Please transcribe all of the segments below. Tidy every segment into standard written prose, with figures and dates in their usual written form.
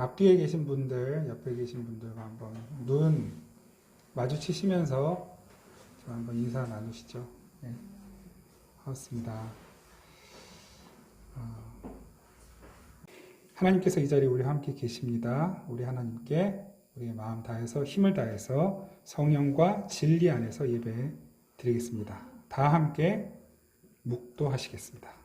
앞뒤에 계신 분들, 옆에 계신 분들과 한번 눈 마주치시면서 저 한번 인사 나누시죠. 네. 반갑습니다. 하나님께서 이 자리에 우리와 함께 계십니다. 우리 하나님께 우리의 마음 다해서 힘을 다해서 성령과 진리 안에서 예배 드리겠습니다. 다 함께 묵도하시겠습니다.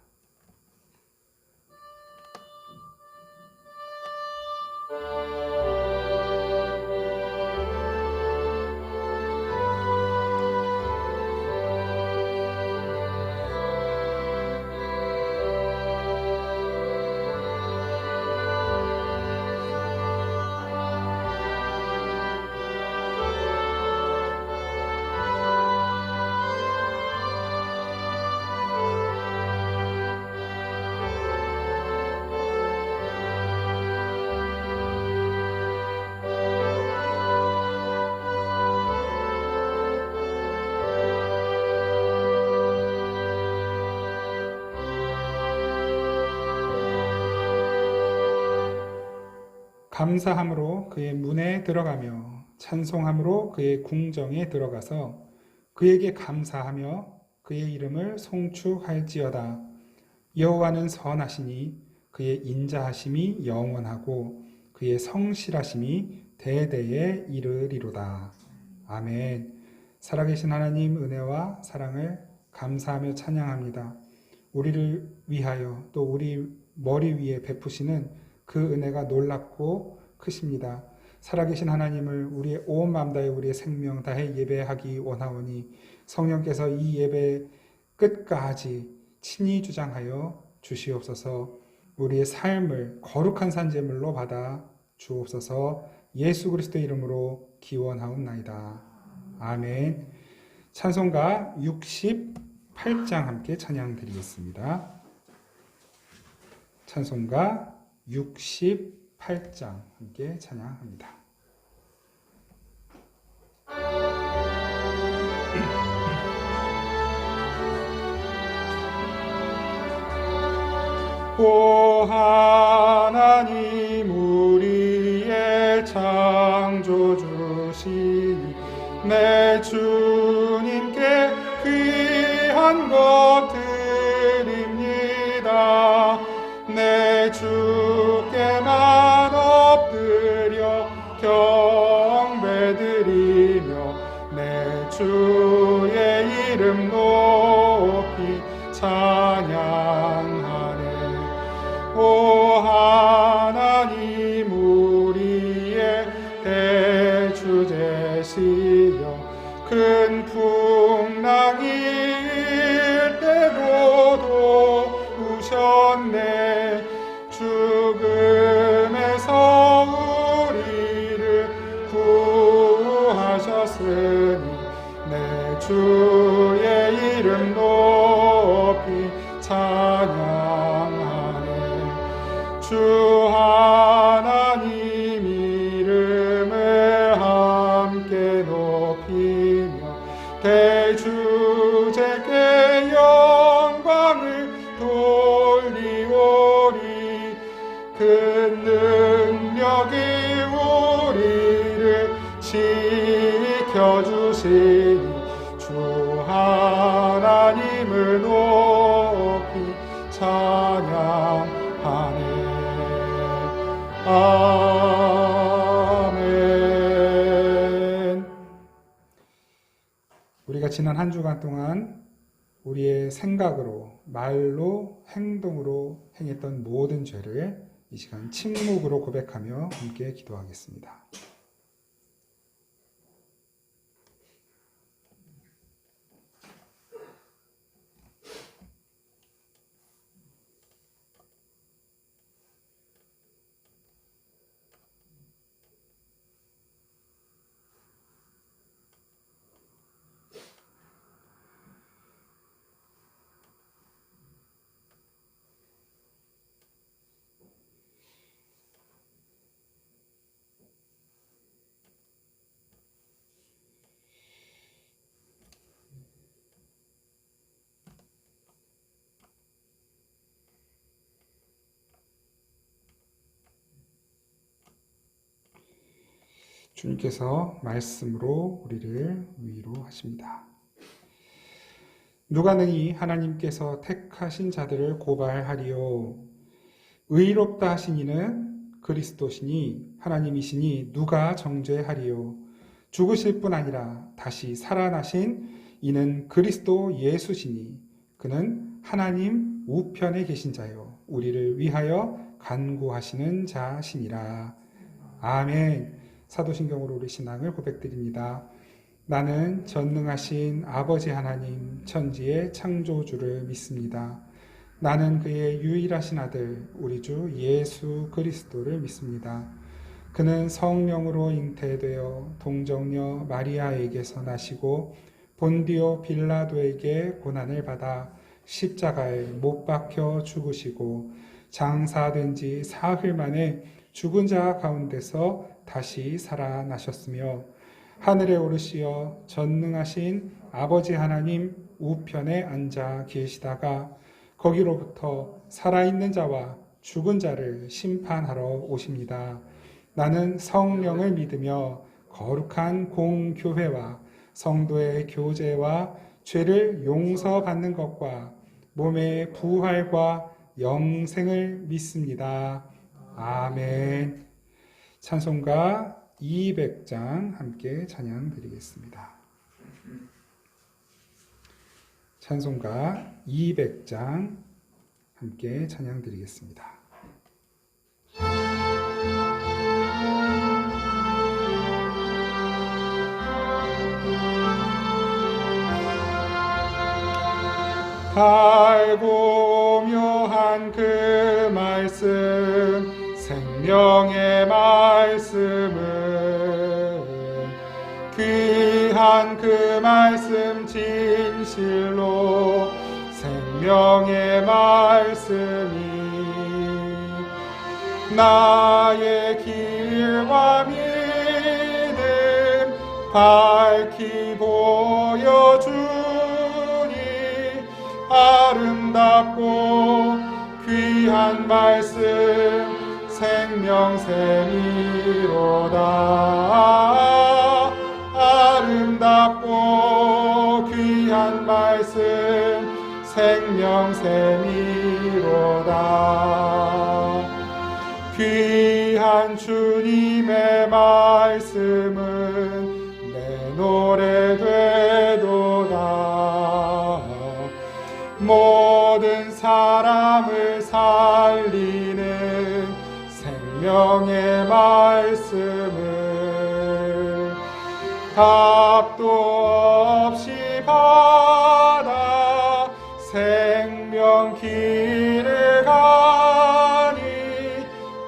감사함으로 그의 문에 들어가며 찬송함으로 그의 궁정에 들어가서 그에게 감사하며 그의 이름을 송축할지어다. 여호와는 선하시니 그의 인자하심이 영원하고 그의 성실하심이 대대에 이르리로다. 아멘. 살아계신 하나님 은혜와 사랑을 감사하며 찬양합니다. 우리를 위하여 또 우리 머리 위에 베푸시는 그 은혜가 놀랍고 크십니다. 살아계신 하나님을 우리의 온 마음 다해 우리의 생명 다해 예배하기 원하오니 성령께서 이 예배 끝까지 친히 주장하여 주시옵소서. 우리의 삶을 거룩한 산제물로 받아 주옵소서. 예수 그리스도의 이름으로 기원하옵나이다. 아멘. 찬송가 68장 함께 찬양 드리겠습니다. 찬송가 68장 함께 찬양합니다. 오 하나님 우리의 창조주시니 내 주님께 귀한 것 드립니다. 내 주께만 엎드려 경배드리며 내 주의 이름 높이 찬양하네. 오 하나님 우리의 대주제시여 큰 풍랑이 일 때도 도우셨네. 죽음에서 우리를 구하셨으니 내 주의 이름 높이 찬양하네. 주 하나님 이름을 함께 높이며 대주제께 영광을 돌리오리. 그 능력이 우리를 지켜주시니 주 하나님을 높이 찬양하네. 아멘. 우리가 지난 한 주간 동안 우리의 생각으로, 말로, 행동으로 행했던 모든 죄를 이 시간 침묵으로 고백하며 함께 기도하겠습니다. 주님께서 말씀으로 우리를 위로하십니다. 누가 능히 하나님께서 택하신 자들을 고발하리요. 의롭다 하신 이는 그리스도시니 하나님이시니 누가 정죄하리요. 죽으실 뿐 아니라 다시 살아나신 이는 그리스도 예수시니 그는 하나님 우편에 계신 자요 우리를 위하여 간구하시는 자시니라. 아멘. 사도신경으로 우리 신앙을 고백드립니다. 나는 전능하신 아버지 하나님 천지의 창조주를 믿습니다. 나는 그의 유일하신 아들 우리 주 예수 그리스도를 믿습니다. 그는 성령으로 잉태되어 동정녀 마리아에게서 나시고 본디오 빌라도에게 고난을 받아 십자가에 못 박혀 죽으시고 장사된 지 사흘 만에 죽은 자 가운데서 다시 살아나셨으며 하늘에 오르시어 전능하신 아버지 하나님 우편에 앉아 계시다가 거기로부터 살아있는 자와 죽은 자를 심판하러 오십니다. 나는 성령을 믿으며 거룩한 공교회와 성도의 교제와 죄를 용서받는 것과 몸의 부활과 영생을 믿습니다. 아멘. 찬송가 200장 함께 찬양 드리겠습니다. 찬송가 200장 함께 찬양 드리겠습니다. 달고 묘한 그 말씀 생명의 말씀은 귀한 그 말씀 진실로 생명의 말씀이 나의 길과 믿음 밝히 보여주니 아름답고 귀한 말씀 생명샘이로다. 아름답고 귀한 말씀 생명샘이로다. 귀한 주님의 말씀은 내 노래 되도다. 모든 사람을 살리는 생명의 말씀을 값도 없이 받아 생명 길을 가니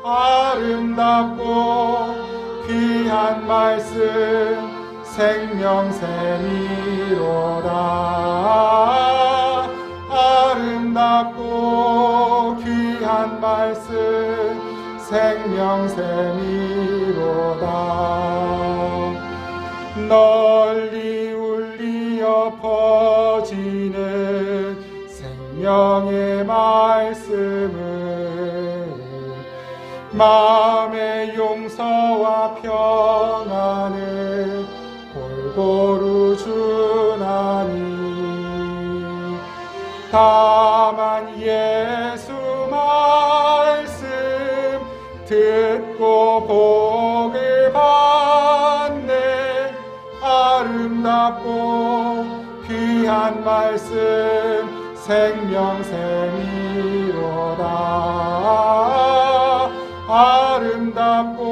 아름답고 귀한 말씀 생명샘이로다. 아름답고 귀한 말씀 생명샘이로다. 널리 울리어 퍼지는 생명의 말씀을 마음의 용서와 평안을 골고루 주나니 다만 예수 말씀 듣고 복을 받네. 아름답고 귀한 말씀 생명샘이로다. 아름답고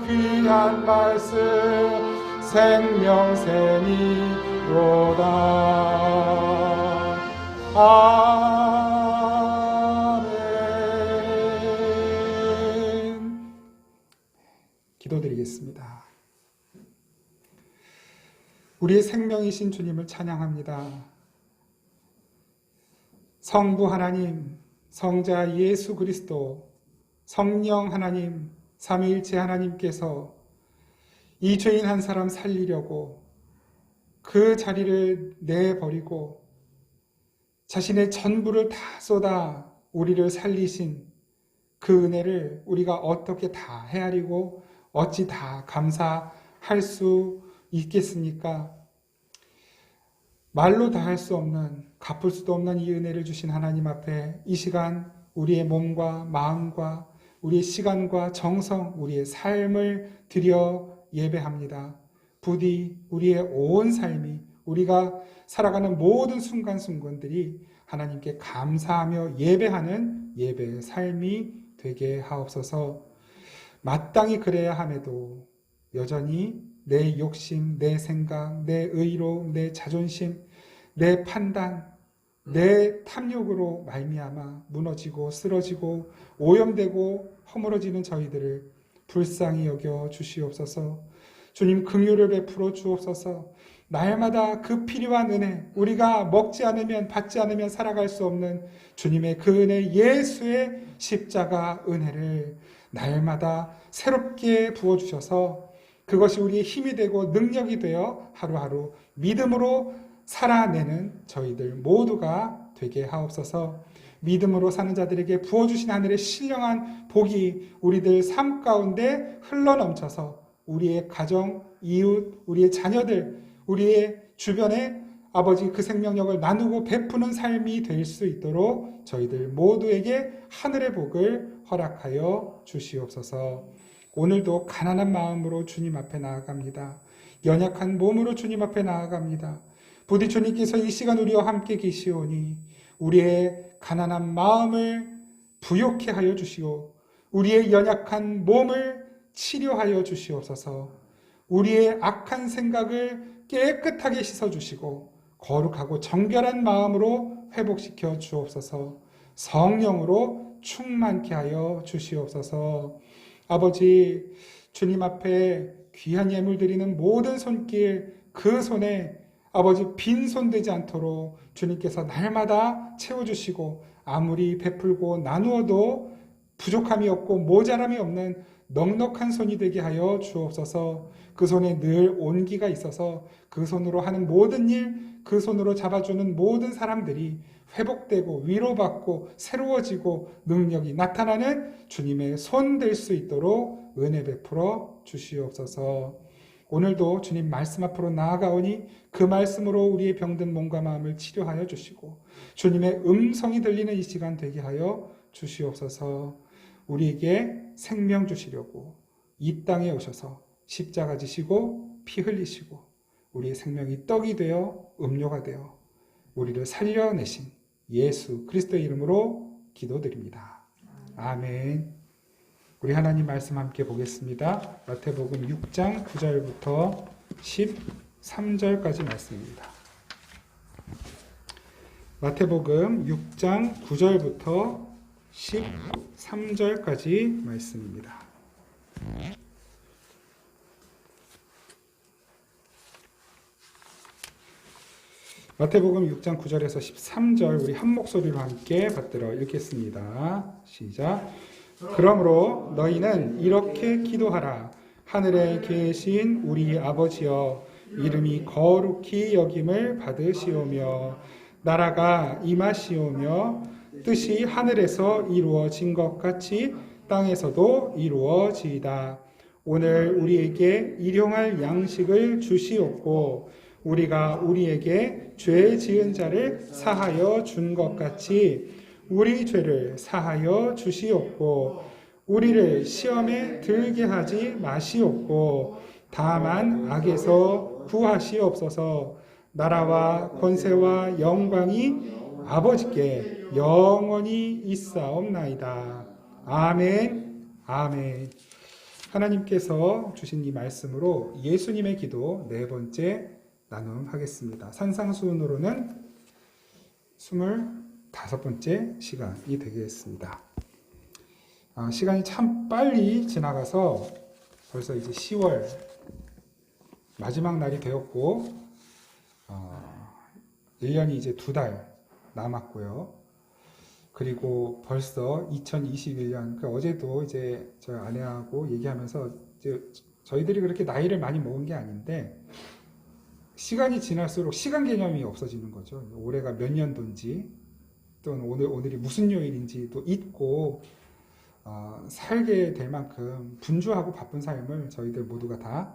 귀한 말씀 생명샘이로다. 아멘. 기도드리겠습니다. 우리의 생명이신 주님을 찬양합니다. 성부 하나님, 성자 예수 그리스도, 성령 하나님, 삼위일체 하나님께서 이 죄인 한 사람 살리려고 그 자리를 내버리고 자신의 전부를 다 쏟아 우리를 살리신 그 은혜를 우리가 어떻게 다 헤아리고 어찌 다 감사할 수 있겠습니까? 말로 다 할 수 없는, 갚을 수도 없는 이 은혜를 주신 하나님 앞에 이 시간 우리의 몸과 마음과 우리의 시간과 정성, 우리의 삶을 드려 예배합니다. 부디 우리의 온 삶이, 우리가 살아가는 모든 순간순간들이 하나님께 감사하며 예배하는 예배의 삶이 되게 하옵소서. 마땅히 그래야 함에도 여전히 내 욕심, 내 생각, 내 의로, 내 자존심, 내 판단, 내 탐욕으로 말미암아 무너지고 쓰러지고 오염되고 허물어지는 저희들을 불쌍히 여겨 주시옵소서. 주님 긍휼을 베풀어 주옵소서. 날마다 그 필요한 은혜, 우리가 먹지 않으면 받지 않으면 살아갈 수 없는 주님의 그 은혜, 예수의 십자가 은혜를 날마다 새롭게 부어주셔서 그것이 우리의 힘이 되고 능력이 되어 하루하루 믿음으로 살아내는 저희들 모두가 되게 하옵소서. 믿음으로 사는 자들에게 부어주신 하늘의 신령한 복이 우리들 삶 가운데 흘러넘쳐서 우리의 가정, 이웃, 우리의 자녀들, 우리의 주변에 아버지 그 생명력을 나누고 베푸는 삶이 될 수 있도록 저희들 모두에게 하늘의 복을 허락하여 주시옵소서. 오늘도 가난한 마음으로 주님 앞에 나아갑니다. 연약한 몸으로 주님 앞에 나아갑니다. 부디 주님께서 이 시간 우리와 함께 계시오니 우리의 가난한 마음을 부욕해 하여 주시오. 우리의 연약한 몸을 치료하여 주시옵소서. 우리의 악한 생각을 깨끗하게 씻어주시고 거룩하고 정결한 마음으로 회복시켜 주옵소서. 성령으로 충만케 하여 주시옵소서. 아버지, 주님 앞에 귀한 예물 드리는 모든 손길, 그 손에 아버지 빈손 되지 않도록 주님께서 날마다 채워주시고 아무리 베풀고 나누어도 부족함이 없고 모자람이 없는 넉넉한 손이 되게 하여 주옵소서. 그 손에 늘 온기가 있어서 그 손으로 하는 모든 일, 그 손으로 잡아주는 모든 사람들이 회복되고 위로받고 새로워지고 능력이 나타나는 주님의 손 될 수 있도록 은혜 베풀어 주시옵소서. 오늘도 주님 말씀 앞으로 나아가오니 그 말씀으로 우리의 병든 몸과 마음을 치료하여 주시고 주님의 음성이 들리는 이 시간 되게 하여 주시옵소서. 우리에게 생명 주시려고 이 땅에 오셔서 십자가 지시고 피 흘리시고 우리의 생명이 떡이 되어 음료가 되어 우리를 살려내신 예수 그리스도의 이름으로 기도드립니다. 아멘. 우리 하나님 말씀 함께 보겠습니다. 마태복음 6장 9절부터 13절까지 말씀입니다. 마태복음 6장 9절부터 13절까지 말씀입니다. 마태복음 6장 9절에서 13절 우리 한 목소리로 함께 받들어 읽겠습니다. 시작. 그러므로 너희는 이렇게 기도하라. 하늘에 계신 우리 아버지여, 이름이 거룩히 여김을 받으시오며 나라가 임하시오며 뜻이 하늘에서 이루어진 것 같이 땅에서도 이루어지이다. 오늘 우리에게 일용할 양식을 주시옵고 우리가 우리에게 죄 지은 자를 사하여 준 것 같이 우리 죄를 사하여 주시옵고 우리를 시험에 들게 하지 마시옵고 다만 악에서 구하시옵소서. 나라와 권세와 영광이 아버지께 영원히 있사옵나이다. 아멘. 아멘. 하나님께서 주신 이 말씀으로 예수님의 기도 네 번째 나눔하겠습니다. 산상수훈으로는 25번째 시간이 되겠습니다. 시간이 참 빨리 지나가서 벌써 이제 10월 마지막 날이 되었고 1년이 이제 2달 남았고요. 그리고 벌써 2021년, 어제도 이제 저 아내하고 얘기하면서 이제 저희들이 그렇게 나이를 많이 먹은 게 아닌데 시간이 지날수록 시간 개념이 없어지는 거죠. 올해가 몇 년도인지 또는 오늘이 무슨 요일인지도 잊고 살게 될 만큼 분주하고 바쁜 삶을 저희들 모두가 다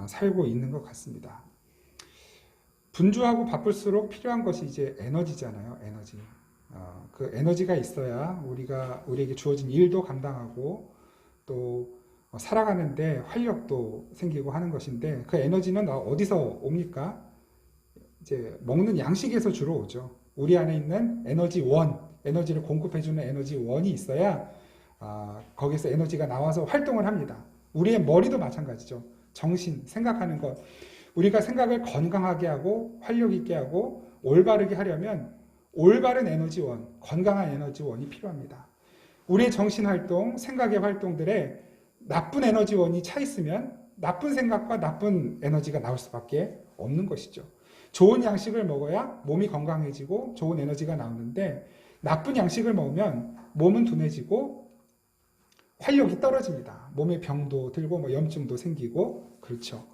살고 있는 것 같습니다. 분주하고 바쁠수록 필요한 것이 이제 에너지잖아요. 에너지. 그 에너지가 있어야 우리에게 주어진 일도 감당하고 또 살아가는데 활력도 생기고 하는 것인데, 그 에너지는 어디서 옵니까? 이제 먹는 양식에서 주로 오죠. 우리 안에 있는 에너지를 공급해주는 에너지원이 있어야 거기서 에너지가 나와서 활동을 합니다. 우리의 머리도 마찬가지죠. 정신, 생각하는 것. 우리가 생각을 건강하게 하고 활력 있게 하고 올바르게 하려면 올바른 에너지원, 건강한 에너지원이 필요합니다. 우리의 정신활동, 생각의 활동들에 나쁜 에너지원이 차 있으면 나쁜 생각과 나쁜 에너지가 나올 수밖에 없는 것이죠. 좋은 양식을 먹어야 몸이 건강해지고 좋은 에너지가 나오는데, 나쁜 양식을 먹으면 몸은 둔해지고 활력이 떨어집니다. 몸에 병도 들고 염증도 생기고 그렇죠.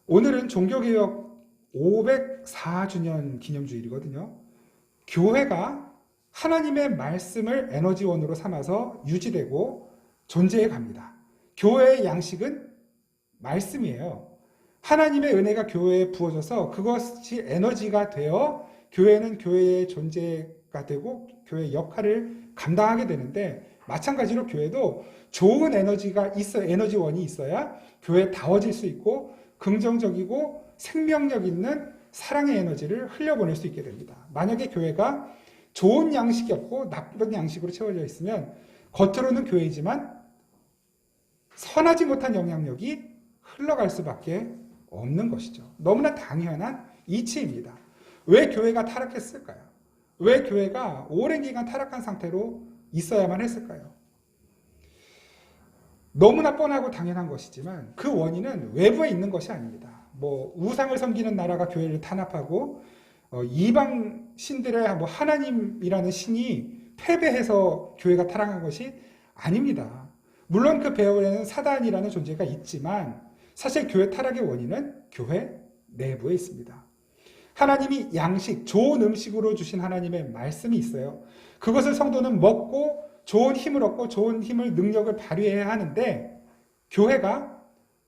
오늘은 종교개혁 504주년 기념주일이거든요. 교회가 하나님의 말씀을 에너지원으로 삼아서 유지되고 존재해 갑니다. 교회의 양식은 말씀이에요. 하나님의 은혜가 교회에 부어져서 그것이 에너지가 되어 교회는 교회의 존재가 되고 교회의 역할을 감당하게 되는데, 마찬가지로 교회도 좋은 에너지원이 있어야 교회다워질 수 있고 긍정적이고 생명력 있는 사랑의 에너지를 흘려보낼 수 있게 됩니다. 만약에 교회가 좋은 양식이 없고 나쁜 양식으로 채워져 있으면 겉으로는 교회이지만 선하지 못한 영향력이 흘러갈 수밖에 없는 것이죠. 너무나 당연한 이치입니다. 왜 교회가 타락했을까요? 왜 교회가 오랜 기간 타락한 상태로 있어야만 했을까요? 너무나 뻔하고 당연한 것이지만 그 원인은 외부에 있는 것이 아닙니다. 우상을 섬기는 나라가 교회를 탄압하고 이방 신들의 하나님이라는 신이 패배해서 교회가 타락한 것이 아닙니다. 물론 그 배후에는 사단이라는 존재가 있지만 사실 교회 타락의 원인은 교회 내부에 있습니다. 하나님이 좋은 음식으로 주신 하나님의 말씀이 있어요. 그것을 성도는 먹고 좋은 힘을 얻고 좋은 능력을 발휘해야 하는데, 교회가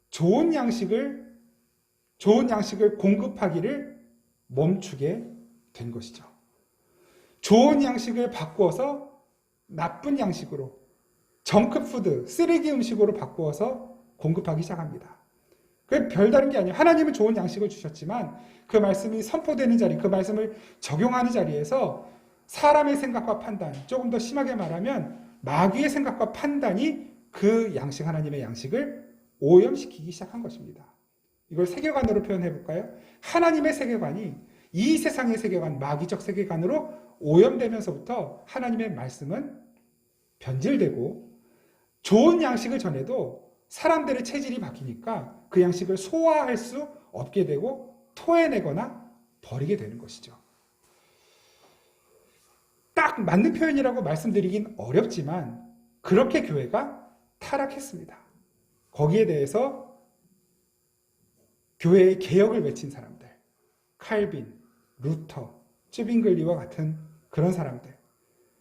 좋은 양식을 공급하기를 멈추게 된 것이죠. 좋은 양식을 바꾸어서 나쁜 양식으로, 정크푸드, 쓰레기 음식으로 바꾸어서 공급하기 시작합니다. 그게 별다른 게 아니에요. 하나님은 좋은 양식을 주셨지만 그 말씀이 선포되는 자리, 그 말씀을 적용하는 자리에서 사람의 생각과 판단, 조금 더 심하게 말하면 마귀의 생각과 판단이 그 하나님의 양식을 오염시키기 시작한 것입니다. 이걸 세계관으로 표현해 볼까요? 하나님의 세계관이 이 세상의 세계관, 마귀적 세계관으로 오염되면서부터 하나님의 말씀은 변질되고, 좋은 양식을 전해도 사람들의 체질이 바뀌니까 그 양식을 소화할 수 없게 되고 토해내거나 버리게 되는 것이죠. 딱 맞는 표현이라고 말씀드리긴 어렵지만 그렇게 교회가 타락했습니다. 거기에 대해서 교회의 개혁을 외친 사람들, 칼빈, 루터, 쯔빙글리와 같은 그런 사람들,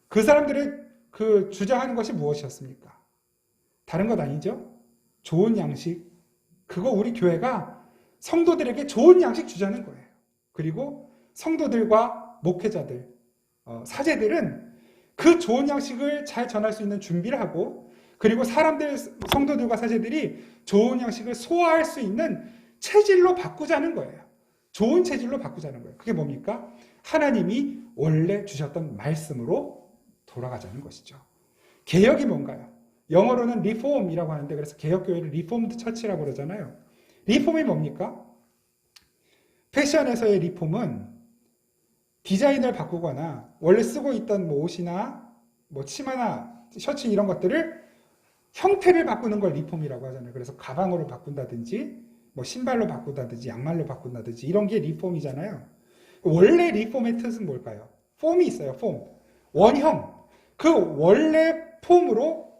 그 사람들의 주장하는 것이 무엇이었습니까? 다른 것 아니죠? 좋은 양식, 그거 우리 교회가 성도들에게 좋은 양식 주자는 거예요. 그리고 성도들과 목회자들, 사제들은 그 좋은 양식을 잘 전할 수 있는 준비를 하고, 그리고 성도들과 사제들이 좋은 양식을 소화할 수 있는 체질로 바꾸자는 거예요. 좋은 체질로 바꾸자는 거예요. 그게 뭡니까? 하나님이 원래 주셨던 말씀으로 돌아가자는 것이죠. 개혁이 뭔가요? 영어로는 리폼이라고 하는데, 그래서 개혁교회를 리폼드 처치라고 그러잖아요. 리폼이 뭡니까? 패션에서의 리폼은 디자인을 바꾸거나 원래 쓰고 있던 옷이나 치마나 셔츠 이런 것들을 형태를 바꾸는 걸 리폼이라고 하잖아요. 그래서 가방으로 바꾼다든지 신발로 바꾼다든지 양말로 바꾼다든지 이런 게 리폼이잖아요. 원래 리폼의 뜻은 뭘까요? 폼이 있어요. 폼. 원형. 그 원래 폼으로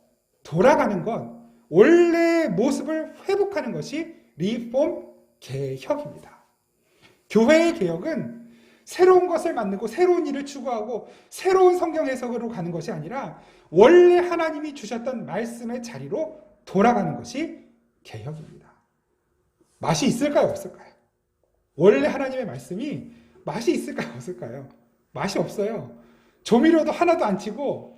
돌아가는 건, 원래 모습을 회복하는 것이 리폼 개혁입니다. 교회의 개혁은 새로운 것을 만들고 새로운 일을 추구하고 새로운 성경 해석으로 가는 것이 아니라 원래 하나님이 주셨던 말씀의 자리로 돌아가는 것이 개혁입니다. 맛이 있을까요? 없을까요? 원래 하나님의 말씀이 맛이 있을까요? 없을까요? 맛이 없어요. 조미료도 하나도 안 치고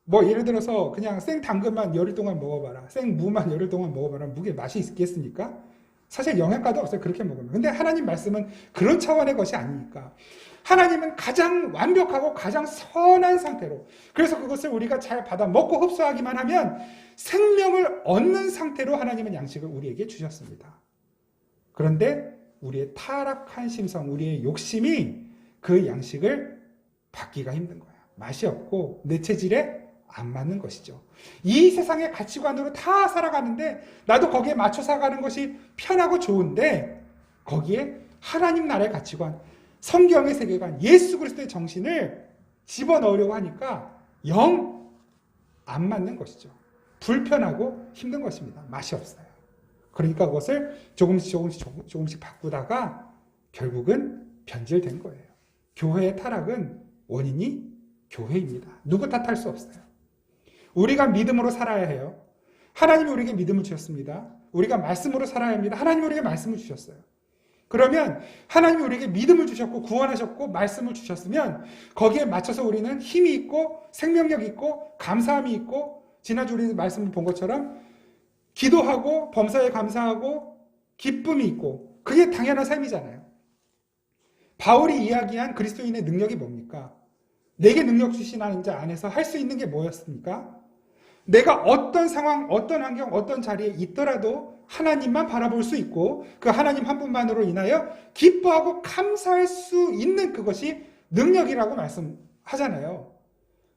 뭐 예를 들어서 그냥 생당근만 열흘 동안 먹어봐라. 생무만 열흘 동안 먹어봐라. 무게 맛이 있겠습니까? 사실 영양가도 없어요. 그렇게 먹으면. 근데 하나님 말씀은 그런 차원의 것이 아니니까. 하나님은 가장 완벽하고 가장 선한 상태로, 그래서 그것을 우리가 잘 받아 먹고 흡수하기만 하면 생명을 얻는 상태로 하나님은 양식을 우리에게 주셨습니다. 그런데 우리의 타락한 심성, 우리의 욕심이 그 양식을 받기가 힘든 거예요. 맛이 없고 내 체질에 안 맞는 것이죠. 이 세상의 가치관으로 다 살아가는데 나도 거기에 맞춰 살아가는 것이 편하고 좋은데 거기에 하나님 나라의 가치관, 성경의 세계관, 예수 그리스도의 정신을 집어넣으려고 하니까 영 안 맞는 것이죠. 불편하고 힘든 것입니다. 맛이 없어요. 그러니까 그것을 조금씩 바꾸다가 결국은 변질된 거예요. 교회의 타락은 원인이 교회입니다. 누구 탓할 수 없어요. 우리가 믿음으로 살아야 해요. 하나님이 우리에게 믿음을 주셨습니다. 우리가 말씀으로 살아야 합니다. 하나님이 우리에게 말씀을 주셨어요. 그러면 하나님이 우리에게 믿음을 주셨고 구원하셨고 말씀을 주셨으면 거기에 맞춰서 우리는 힘이 있고 생명력 있고 감사함이 있고, 지난주 우리 말씀을 본 것처럼 기도하고 범사에 감사하고 기쁨이 있고, 그게 당연한 삶이잖아요. 바울이 이야기한 그리스도인의 능력이 뭡니까? 내게 능력 주신 자 안에서 할 수 있는 게 뭐였습니까? 내가 어떤 상황, 어떤 환경, 어떤 자리에 있더라도 하나님만 바라볼 수 있고 그 하나님 한 분만으로 인하여 기뻐하고 감사할 수 있는 그것이 능력이라고 말씀하잖아요.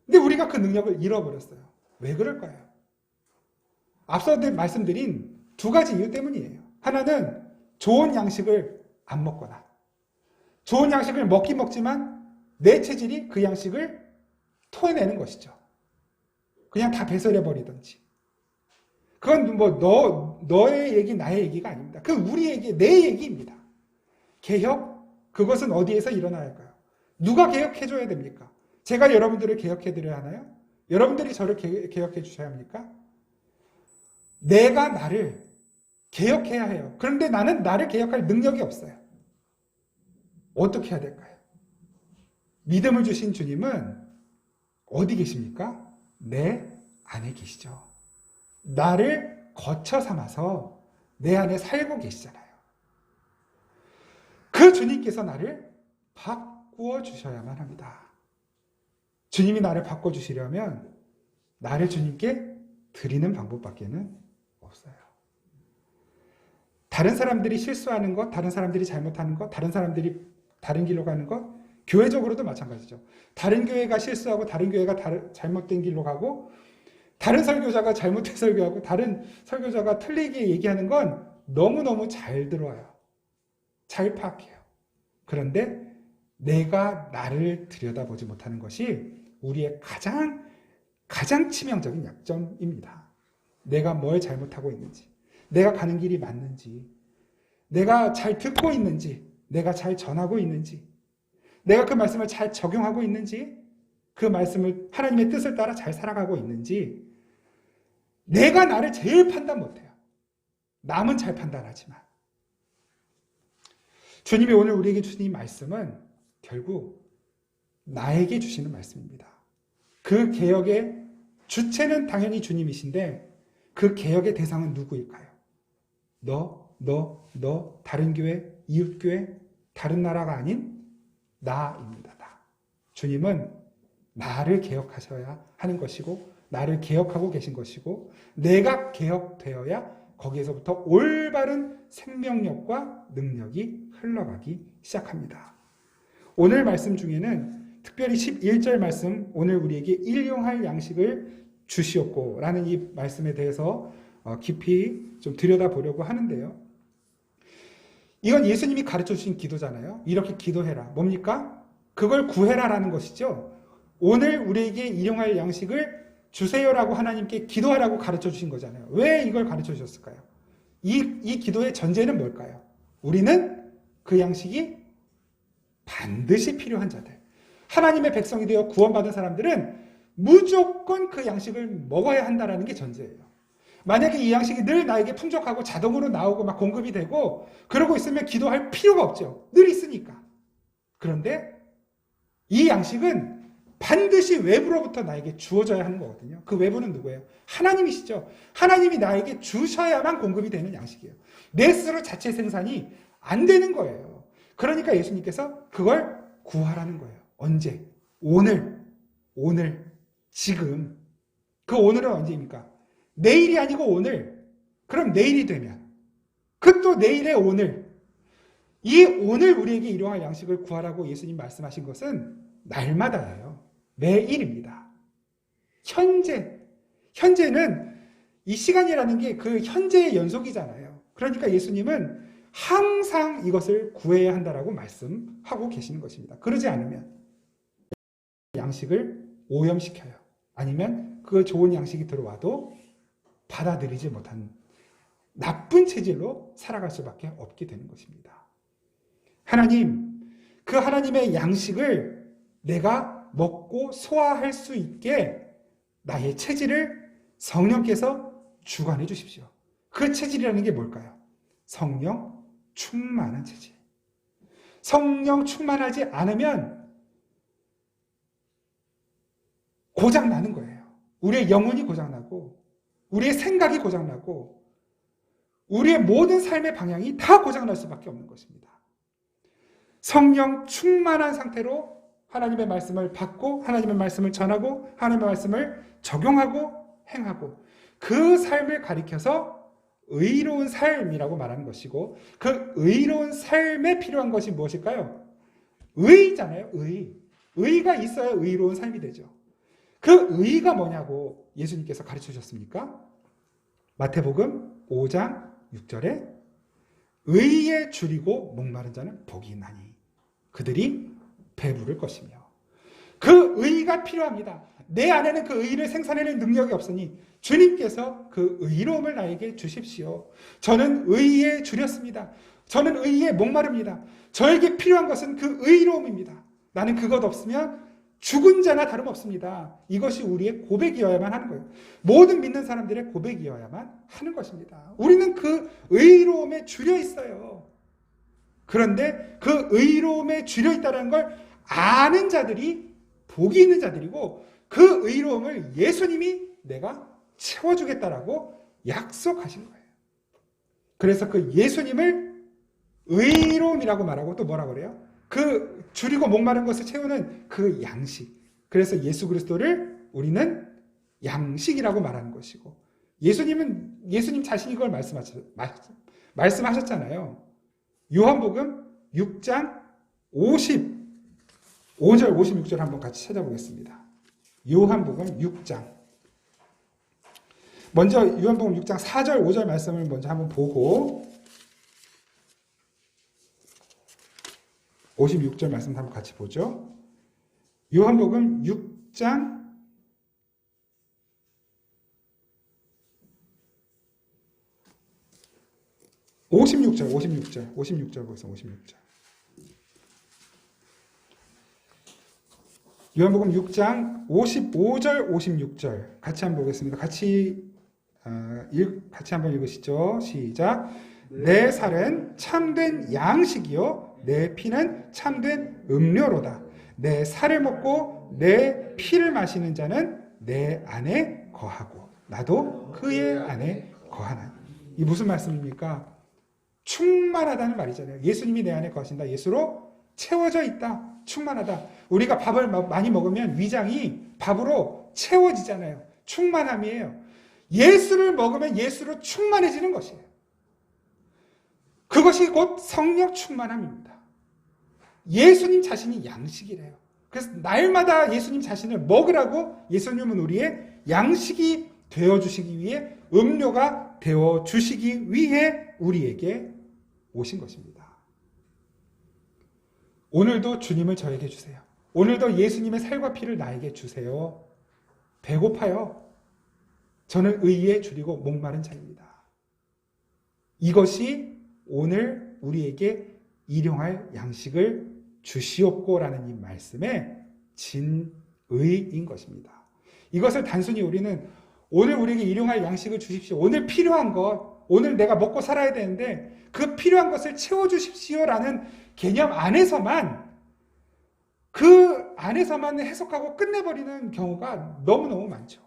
근데 우리가 그 능력을 잃어버렸어요. 왜 그럴까요? 앞서 말씀드린 두 가지 이유 때문이에요. 하나는 좋은 양식을 안 먹거나, 좋은 양식을 먹긴 먹지만 내 체질이 그 양식을 토해내는 것이죠. 그냥 다 배설해버리든지. 그건 너의 얘기, 나의 얘기가 아닙니다. 그 우리 얘기, 내 얘기입니다. 개혁? 그것은 어디에서 일어나야 할까요? 누가 개혁해줘야 됩니까? 제가 여러분들을 개혁해드려야 하나요? 여러분들이 저를 개혁해 주셔야 합니까? 내가 나를 개혁해야 해요. 그런데 나는 나를 개혁할 능력이 없어요. 어떻게 해야 될까요? 믿음을 주신 주님은 어디 계십니까? 내 안에 계시죠. 나를 거처 삼아서 내 안에 살고 계시잖아요. 그 주님께서 나를 바꾸어 주셔야만 합니다. 주님이 나를 바꿔주시려면 나를 주님께 드리는 방법밖에는 없어요. 다른 사람들이 실수하는 것, 다른 사람들이 잘못하는 것, 다른 사람들이 다른 길로 가는 것, 교회적으로도 마찬가지죠. 다른 교회가 실수하고 다른 교회가 잘못된 길로 가고, 다른 설교자가 잘못된 설교하고 다른 설교자가 틀리게 얘기하는 건 너무너무 잘 들어와요. 잘 파악해요. 그런데 내가 나를 들여다보지 못하는 것이 우리의 가장 치명적인 약점입니다. 내가 뭘 잘못하고 있는지, 내가 가는 길이 맞는지, 내가 잘 듣고 있는지, 내가 잘 전하고 있는지, 내가 그 말씀을 잘 적용하고 있는지, 그 말씀을 하나님의 뜻을 따라 잘 살아가고 있는지, 내가 나를 제일 판단 못해요. 남은 잘 판단하지만. 주님이 오늘 우리에게 주신 이 말씀은 결국 나에게 주시는 말씀입니다. 그 개혁의 주체는 당연히 주님이신데 그 개혁의 대상은 누구일까요? 너, 다른 교회, 이웃교회, 다른 나라가 아닌 나입니다. 나. 주님은 나를 개혁하셔야 하는 것이고 나를 개혁하고 계신 것이고 내가 개혁되어야 거기에서부터 올바른 생명력과 능력이 흘러가기 시작합니다. 오늘 말씀 중에는 특별히 11절 말씀, 오늘 우리에게 일용할 양식을 주시옵고 라는 이 말씀에 대해서 깊이 좀 들여다보려고 하는데요. 이건 예수님이 가르쳐 주신 기도잖아요. 이렇게 기도해라. 뭡니까? 그걸 구해라라는 것이죠. 오늘 우리에게 일용할 양식을 주세요라고 하나님께 기도하라고 가르쳐 주신 거잖아요. 왜 이걸 가르쳐 주셨을까요? 이 기도의 전제는 뭘까요? 우리는 그 양식이 반드시 필요한 자들, 하나님의 백성이 되어 구원받은 사람들은 무조건 그 양식을 먹어야 한다는 게 전제예요. 만약에 이 양식이 늘 나에게 풍족하고 자동으로 나오고 막 공급이 되고 그러고 있으면 기도할 필요가 없죠. 늘 있으니까. 그런데 이 양식은 반드시 외부로부터 나에게 주어져야 하는 거거든요. 그 외부는 누구예요? 하나님이시죠. 하나님이 나에게 주셔야만 공급이 되는 양식이에요. 내 스스로 자체 생산이 안 되는 거예요. 그러니까 예수님께서 그걸 구하라는 거예요. 언제? 오늘, 지금. 그 오늘은 언제입니까? 내일이 아니고 오늘. 그럼 내일이 되면 그 또 내일의 오늘. 이 오늘 우리에게 일용할 양식을 구하라고 예수님 말씀하신 것은 날마다예요. 매일입니다. 현재는 이 시간이라는 게 그 현재의 연속이잖아요. 그러니까 예수님은 항상 이것을 구해야 한다라고 말씀하고 계시는 것입니다. 그러지 않으면 양식을 오염시켜요. 아니면 그 좋은 양식이 들어와도 받아들이지 못한 나쁜 체질로 살아갈 수밖에 없게 되는 것입니다. 하나님, 그 하나님의 양식을 내가 먹고 소화할 수 있게 나의 체질을 성령께서 주관해 주십시오. 그 체질이라는 게 뭘까요? 성령 충만한 체질. 성령 충만하지 않으면 고장나는 거예요. 우리의 영혼이 고장나고 우리의 생각이 고장나고 우리의 모든 삶의 방향이 다 고장날 수밖에 없는 것입니다. 성령 충만한 상태로 하나님의 말씀을 받고 하나님의 말씀을 전하고 하나님의 말씀을 적용하고 행하고 그 삶을 가리켜서 의로운 삶이라고 말하는 것이고 그 의로운 삶에 필요한 것이 무엇일까요? 의잖아요. 의가 있어야 의로운 삶이 되죠. 그 의가 뭐냐고 예수님께서 가르쳐 주셨습니까? 마태복음 5장 6절에 의에 줄이고 목마른 자는 복이 있나니 그들이 배부를 것이며 그 의가 필요합니다. 내 안에는 그 의를 생산해낼 능력이 없으니 주님께서 그 의로움을 나에게 주십시오. 저는 의에 줄였습니다. 저는 의에 목마릅니다. 저에게 필요한 것은 그 의로움입니다. 나는 그것 없으면 죽은 자나 다름없습니다. 이것이 우리의 고백이어야만 하는 거예요. 모든 믿는 사람들의 고백이어야만 하는 것입니다. 우리는 그 의로움에 줄여 있어요. 그런데 그 의로움에 줄여 있다는 걸 아는 자들이 복이 있는 자들이고 그 의로움을 예수님이 내가 채워주겠다라고 약속하신 거예요. 그래서 그 예수님을 의로움이라고 말하고 또 뭐라고 그래요? 그 줄이고 목마른 것을 채우는 그 양식. 그래서 예수 그리스도를 우리는 양식이라고 말하는 것이고 예수님 자신이 그걸 말씀하셨잖아요. 요한복음 6장 55절 56절 한번 같이 찾아보겠습니다. 요한복음 6장 먼저 요한복음 6장 4절 5절 말씀을 먼저 한번 보고 56절 말씀 한번 같이 보죠. 요한복음 6장 56절 보겠습니다. 56절. 요한복음 6장 55절 56절 같이 한번 보겠습니다. 같이 한번 읽으시죠. 시작. 내 살은 참된 양식이요 내 피는 참된 음료로다. 내 살을 먹고 내 피를 마시는 자는 내 안에 거하고 나도 그의 안에 거하나니. 이 무슨 말씀입니까? 충만하다는 말이잖아요. 예수님이 내 안에 거하신다. 예수로 채워져 있다. 충만하다. 우리가 밥을 많이 먹으면 위장이 밥으로 채워지잖아요. 충만함이에요. 예수를 먹으면 예수로 충만해지는 것이에요. 그것이 곧 성령 충만함입니다. 예수님 자신이 양식이래요. 그래서 날마다 예수님 자신을 먹으라고 예수님은 우리의 양식이 되어주시기 위해 음료가 되어주시기 위해 우리에게 오신 것입니다. 오늘도 주님을 저에게 주세요. 오늘도 예수님의 살과 피를 나에게 주세요. 배고파요. 저는 의에 줄이고 목마른 자입니다. 이것이 오늘 우리에게 일용할 양식을 주시옵고라는 이 말씀에 진의인 것입니다. 이것을 단순히 우리는 오늘 우리에게 일용할 양식을 주십시오. 오늘 필요한 것, 오늘 내가 먹고 살아야 되는데 그 필요한 것을 채워주십시오라는 개념 안에서만 그 안에서만 해석하고 끝내버리는 경우가 너무너무 많죠.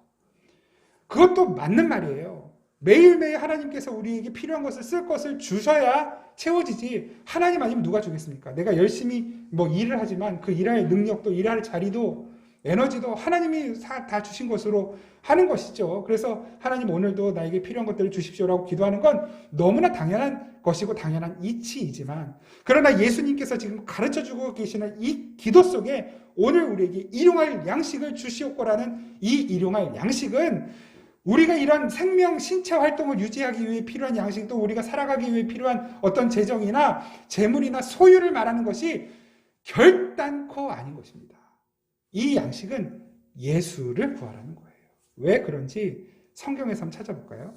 그것도 맞는 말이에요. 매일매일 하나님께서 우리에게 필요한 것을 쓸 것을 주셔야 채워지지 하나님 아니면 누가 주겠습니까? 내가 열심히 일을 하지만 그 일할 능력도 일할 자리도 에너지도 하나님이 다 주신 것으로 하는 것이죠. 그래서 하나님 오늘도 나에게 필요한 것들을 주십시오라고 기도하는 건 너무나 당연한 것이고 당연한 이치이지만 그러나 예수님께서 지금 가르쳐주고 계시는 이 기도 속에 오늘 우리에게 일용할 양식을 주시옵고라는 이 일용할 양식은 우리가 이런 생명, 신체 활동을 유지하기 위해 필요한 양식 또 우리가 살아가기 위해 필요한 어떤 재정이나 재물이나 소유를 말하는 것이 결단코 아닌 것입니다. 이 양식은 예수를 구하라는 거예요. 왜 그런지 성경에서 한번 찾아볼까요?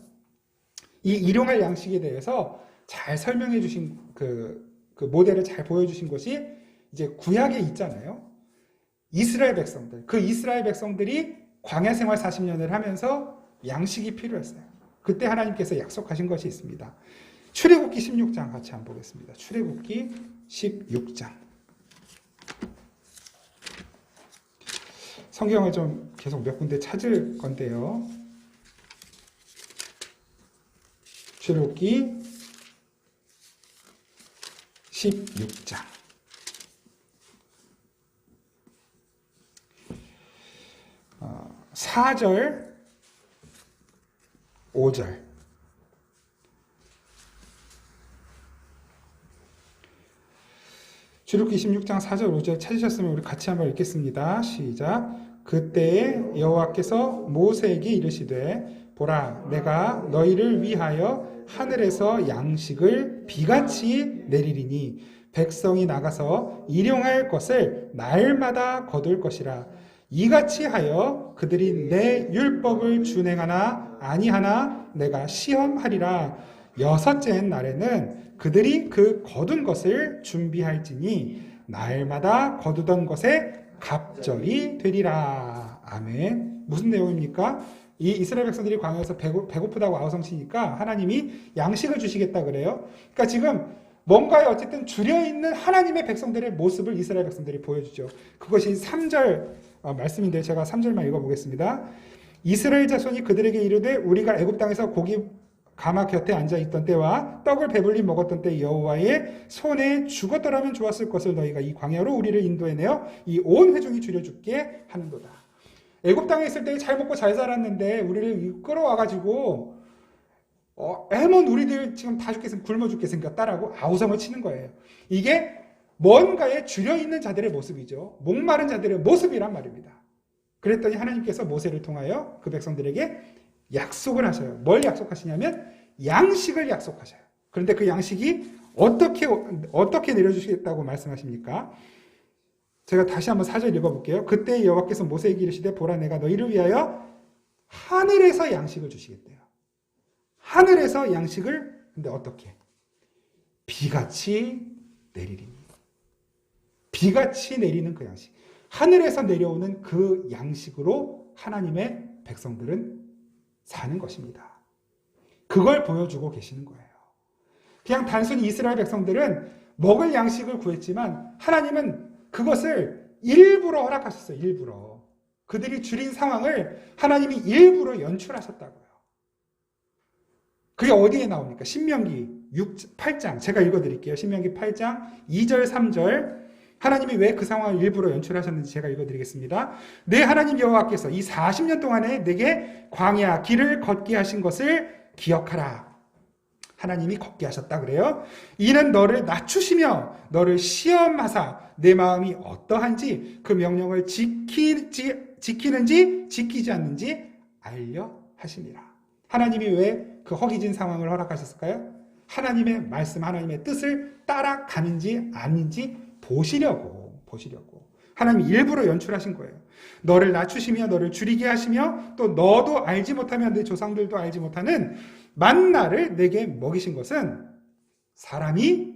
이 일용할 양식에 대해서 잘 설명해 주신 그 모델을 잘 보여주신 것이 이제 구약에 있잖아요. 이스라엘 백성들. 그 이스라엘 백성들이 광야 생활 40년을 하면서 양식이 필요했어요. 그때 하나님께서 약속하신 것이 있습니다. 출애굽기 16장 같이 한번 보겠습니다. 출애굽기 16장. 성경을 좀 계속 몇 군데 찾을 건데요. 출애굽기 16장. 4절 5절. 출애굽기 26장 4절 5절 찾으셨으면 우리 같이 한번 읽겠습니다. 시작. 그때에 여호와께서 모세에게 이르시되 보라 내가 너희를 위하여 하늘에서 양식을 비같이 내리리니 백성이 나가서 일용할 것을 날마다 거둘 것이라. 이같이 하여 그들이 내 율법을 준행하나 아니하나 내가 시험하리라. 여섯째 날에는 그들이 그 거둔 것을 준비할지니 날마다 거두던 것에 갑절이 되리라. 아멘. 무슨 내용입니까? 이 이스라엘 백성들이 광야에서 배고프다고 아우성치니까 하나님이 양식을 주시겠다 그래요. 그러니까 지금 뭔가에 어쨌든 줄여있는 하나님의 백성들의 모습을 이스라엘 백성들이 보여주죠. 그것이 3절 말씀인데 제가 3절만 읽어보겠습니다. 이스라엘 자손이 그들에게 이르되 우리가 애굽 땅에서 고기 가마 곁에 앉아있던 때와 떡을 배불리 먹었던 때 여호와의 손에 죽었더라면 좋았을 것을 너희가 이 광야로 우리를 인도해내어 이 온 회중이 줄여죽게 하는도다. 애굽 땅에 있을 때 잘 먹고 잘 살았는데 우리를 끌어와가지고 해먼 우리들 지금 다 죽게 굶어 죽게 생겼다라고 아우성을 치는 거예요. 이게 뭔가에 줄여있는 자들의 모습이죠. 목마른 자들의 모습이란 말입니다. 그랬더니 하나님께서 모세를 통하여 그 백성들에게 약속을 하셔요. 뭘 약속하시냐면 양식을 약속하셔요. 그런데 그 양식이 어떻게 내려주시겠다고 말씀하십니까? 제가 다시 한번 4절 읽어볼게요. 그때 여호와께서 모세에게 이르시되 보라 내가 너희를 위하여 하늘에서 양식을 주시겠대요. 하늘에서 양식을 근데 어떻게? 비같이 내리리니. 비같이 내리는 그 양식. 하늘에서 내려오는 그 양식으로 하나님의 백성들은 사는 것입니다. 그걸 보여주고 계시는 거예요. 그냥 단순히 이스라엘 백성들은 먹을 양식을 구했지만 하나님은 그것을 일부러 허락하셨어요. 일부러. 그들이 줄인 상황을 하나님이 일부러 연출하셨다고요. 그게 어디에 나옵니까? 신명기 8장 제가 읽어드릴게요. 신명기 8장 2절 3절 하나님이 왜 그 상황을 일부러 연출하셨는지 제가 읽어드리겠습니다. 내 하나님 여호와께서 이 40년 동안에 내게 광야 길을 걷게 하신 것을 기억하라. 하나님이 걷게 하셨다 그래요. 이는 너를 낮추시며 너를 시험하사 내 마음이 어떠한지 그 명령을 지키는지 지키지 않는지 알려 하시니라. 하나님이 왜 그 허기진 상황을 허락하셨을까요? 하나님의 말씀, 하나님의 뜻을 따라가는지 아닌지 보시려고. 하나님이 일부러 연출하신 거예요. 너를 낮추시며 너를 줄이게 하시며 또 너도 알지 못하며 내 조상들도 알지 못하는 만나를 내게 먹이신 것은 사람이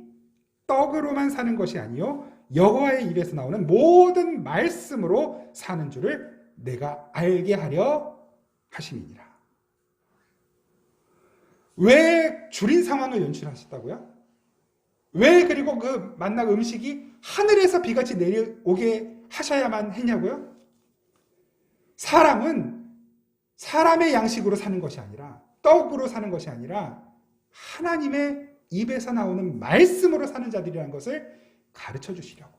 떡으로만 사는 것이 아니요 여호와의 입에서 나오는 모든 말씀으로 사는 줄을 내가 알게 하려 하심이니라. 왜 줄인 상황을 연출하셨다고요? 왜 그리고 그 만나 음식이 하늘에서 비같이 내려오게 하셔야만 했냐고요? 사람은 사람의 양식으로 사는 것이 아니라, 떡으로 사는 것이 아니라 하나님의 입에서 나오는 말씀으로 사는 자들이라는 것을 가르쳐 주시려고.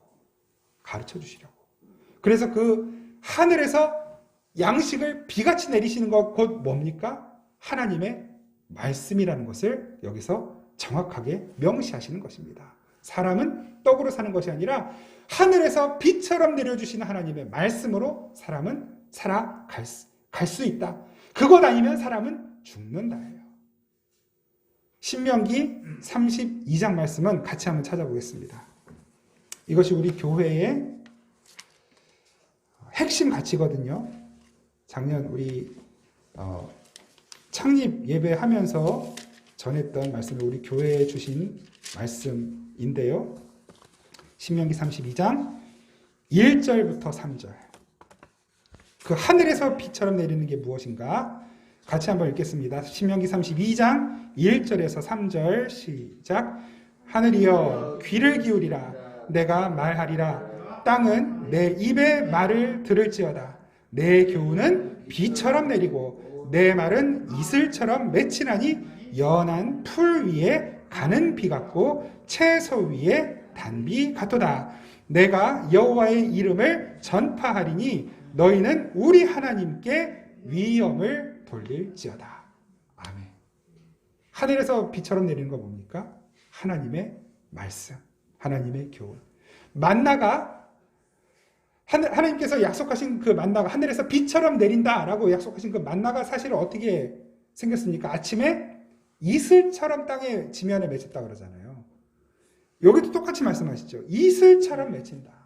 그래서 그 하늘에서 양식을 비같이 내리시는 것 곧 뭡니까? 하나님의 말씀이라는 것을 여기서 정확하게 명시하시는 것입니다. 사람은 떡으로 사는 것이 아니라 하늘에서 비처럼 내려주시는 하나님의 말씀으로 사람은 살아갈 수 있다. 그것 아니면 사람은 죽는다예요. 신명기 32장 말씀은 같이 한번 찾아보겠습니다. 이것이 우리 교회의 핵심 가치거든요. 작년 우리 창립 예배하면서 전했던 말씀을 우리 교회에 주신 말씀인데요. 신명기 32장 1절부터 3절. 그 하늘에서 비처럼 내리는 게 무엇인가? 같이 한번 읽겠습니다. 신명기 32장 1절에서 3절 시작. 하늘이여 귀를 기울이라. 내가 말하리라. 땅은 내 입의 말을 들을지어다. 내 교훈은 비처럼 내리고 내 말은 이슬처럼 맺히나니 연한 풀 위에 가는 비 같고 채소 위에 단비 같도다. 내가 여호와의 이름을 전파하리니 너희는 우리 하나님께 위엄을 돌릴지어다. 아멘. 하늘에서 비처럼 내리는 거 뭡니까? 하나님의 말씀, 하나님의 교훈. 만나가 하나님께서 약속하신 그 만나가 하늘에서 비처럼 내린다라고 약속하신 그 만나가 사실 어떻게 생겼습니까? 아침에 이슬처럼 땅의 지면에 맺혔다 그러잖아요. 여기도 똑같이 말씀하시죠. 이슬처럼 맺힌다.